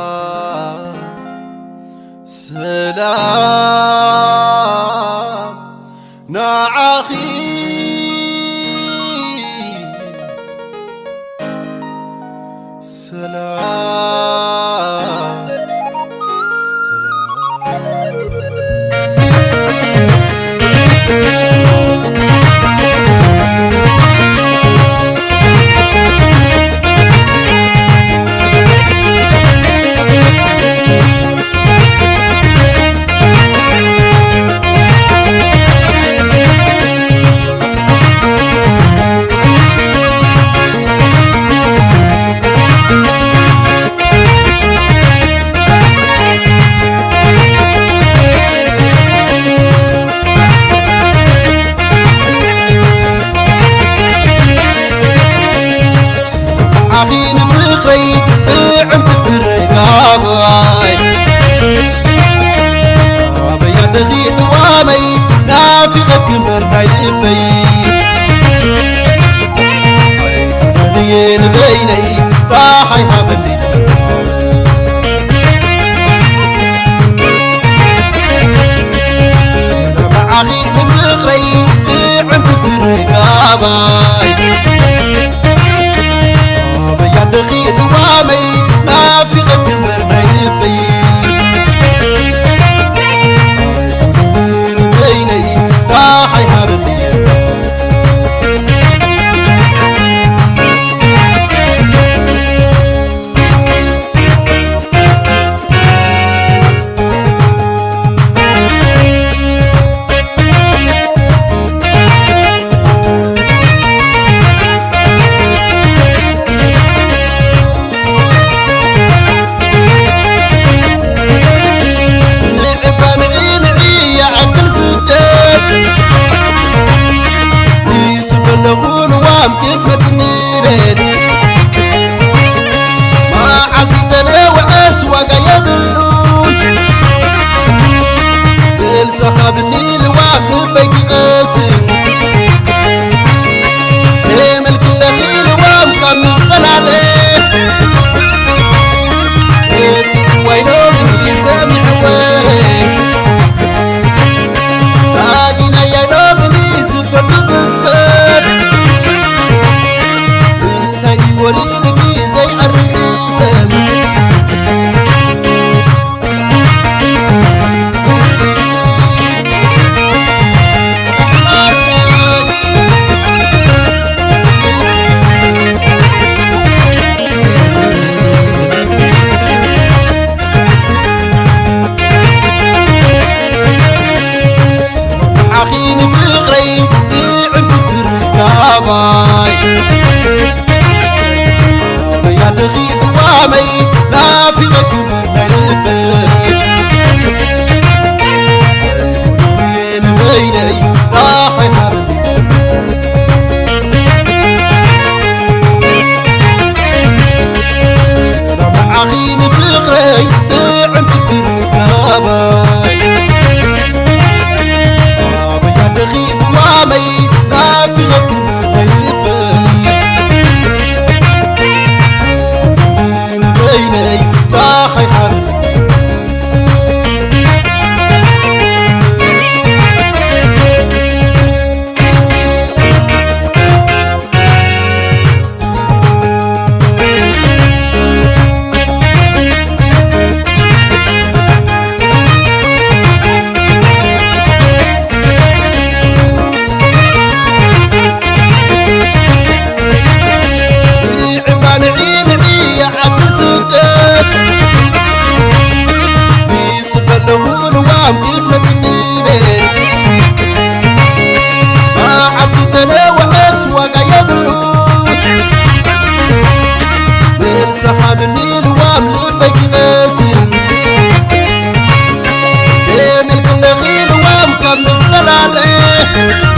سلام سلام نعخي سلام عفين فقري عم تفرقاباي بيا دغيت وامي نافقك مرناي لبي دنيين بيني راحي حبلي سلام عفين فقري عم تفرقاباي دخيل وامي ما في غير مرناي بي بيني راحي حبلي نقول وام كتمتني ريت ما عقدنا واسواق يدلون بالسحاب النيل وام لبيك غاسل كلام الكل خير وام كم خلاليه وينو مني سامع وارك لاقينا يا نومني زفر بالسر ورينك زي الرئيسان عخيني في غري عم بفرقاباي يا دغيل وامي لا في غير من بيني راحي حربي سلام عخيني في غري عم تفرقاباي يا دغيل وامي لا في غير راحي حربي عبان عيني عقل سكت بيتبلغون وام كتمتني بيت ما عبدنا واسواق يدلون بالسحاب النيل وام لبيك غاسل كلام الكل خير وام كم خلاليه